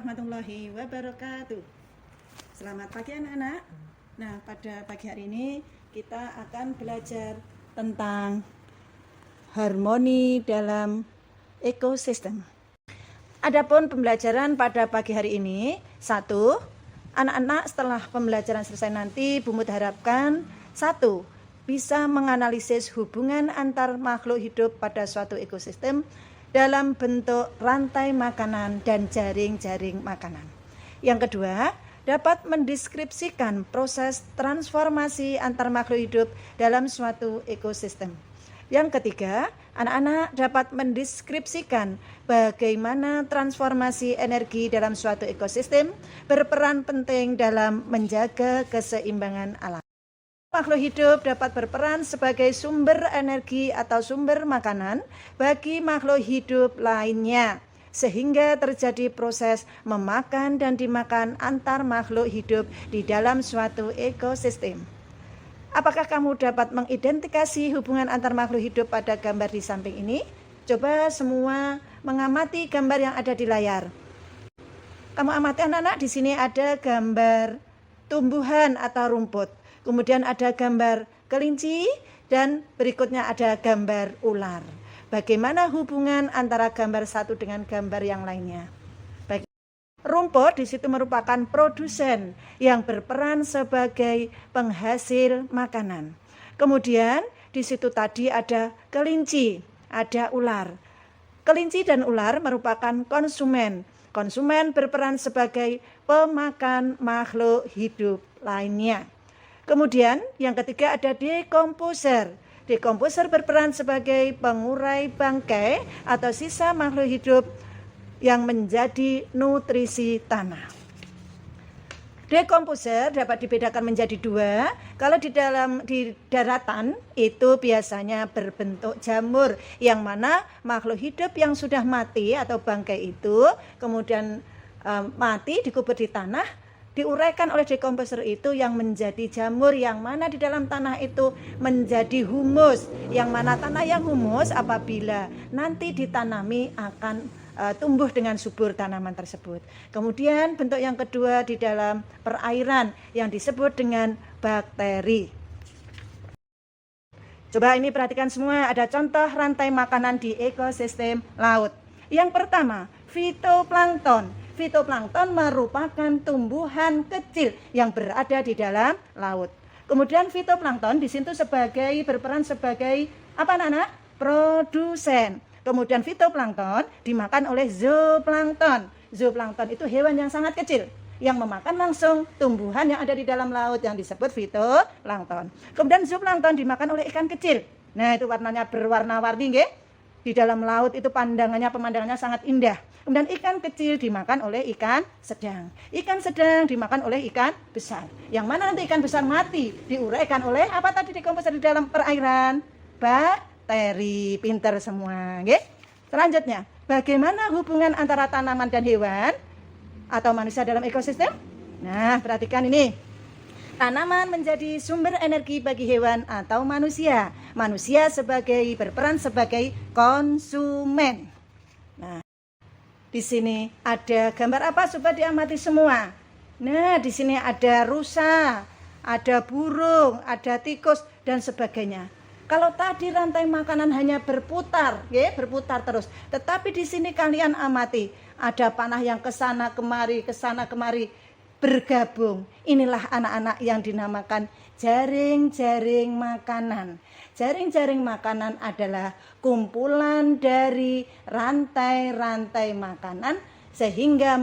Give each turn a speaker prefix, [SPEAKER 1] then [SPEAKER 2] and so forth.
[SPEAKER 1] warahmatullahi wabarakatuh. Selamat pagi anak-anak. Nah, pada pagi hari ini kita akan belajar tentang harmoni dalam ekosistem. Adapun pembelajaran pada pagi hari ini, satu, anak-anak setelah pembelajaran selesai nanti, Bumut harapkan satu, bisa menganalisis hubungan antar makhluk hidup pada suatu ekosistem dalam bentuk rantai makanan dan jaring-jaring makanan. Yang kedua, dapat mendeskripsikan proses transformasi antar makhluk hidup dalam suatu ekosistem. Yang ketiga, anak-anak dapat mendeskripsikan bagaimana transformasi energi dalam suatu ekosistem berperan penting dalam menjaga keseimbangan alam. Makhluk hidup dapat berperan sebagai sumber energi atau sumber makanan bagi makhluk hidup lainnya, sehingga terjadi proses memakan dan dimakan antar makhluk hidup di dalam suatu ekosistem. Apakah kamu dapat mengidentifikasi hubungan antar makhluk hidup pada gambar di samping ini? Coba semua mengamati gambar yang ada di layar. Kamu amati anak-anak, di sini ada gambar tumbuhan atau rumput. Kemudian ada gambar kelinci dan berikutnya ada gambar ular. Bagaimana hubungan antara gambar satu dengan gambar yang lainnya? Rumput di situ merupakan produsen yang berperan sebagai penghasil makanan. Kemudian di situ tadi ada kelinci, ada ular. Kelinci dan ular merupakan konsumen. Konsumen berperan sebagai pemakan makhluk hidup lainnya. Kemudian yang ketiga ada dekomposer. Dekomposer berperan sebagai pengurai bangkai atau sisa makhluk hidup yang menjadi nutrisi tanah. Dekomposer dapat dibedakan menjadi dua. Kalau di daratan itu biasanya berbentuk jamur, yang mana makhluk hidup yang sudah mati atau bangkai itu kemudian mati dikubur di tanah, diuraikan oleh dekomposer itu yang menjadi jamur, yang mana di dalam tanah itu menjadi humus, yang mana tanah yang humus apabila nanti ditanami akan tumbuh dengan subur tanaman tersebut. Kemudian bentuk yang kedua di dalam perairan yang disebut dengan bakteri. Coba ini perhatikan semua, ada contoh rantai makanan di ekosistem laut. Yang pertama, fitoplankton. Fitoplankton merupakan tumbuhan kecil yang berada di dalam laut. Kemudian fitoplankton di situ berperan sebagai apa anak-anak? Produsen. Kemudian fitoplankton dimakan oleh zooplankton. Zooplankton itu hewan yang sangat kecil yang memakan langsung tumbuhan yang ada di dalam laut yang disebut fitoplankton. Kemudian zooplankton dimakan oleh ikan kecil. Nah, itu warnanya berwarna-warni nggih. Di dalam laut itu pemandangannya sangat indah. Kemudian ikan kecil dimakan oleh ikan sedang. Ikan sedang dimakan oleh ikan besar. Yang mana nanti ikan besar mati diuraikan oleh apa tadi dekomposer di dalam perairan? Bakteri. Pinter semua, nggih. Selanjutnya, bagaimana hubungan antara tanaman dan hewan atau manusia dalam ekosistem? Nah, perhatikan ini. Tanaman menjadi sumber energi bagi hewan atau manusia. Manusia berperan sebagai konsumen. Nah, di sini ada gambar apa? Coba diamati semua. Nah, di sini ada rusa, ada burung, ada tikus dan sebagainya. Kalau tadi rantai makanan hanya berputar, ya, berputar terus. Tetapi di sini kalian amati, ada panah yang kesana kemari, bergabung. Inilah anak-anak yang dinamakan jaring-jaring makanan. Jaring-jaring makanan adalah kumpulan dari rantai-rantai makanan sehingga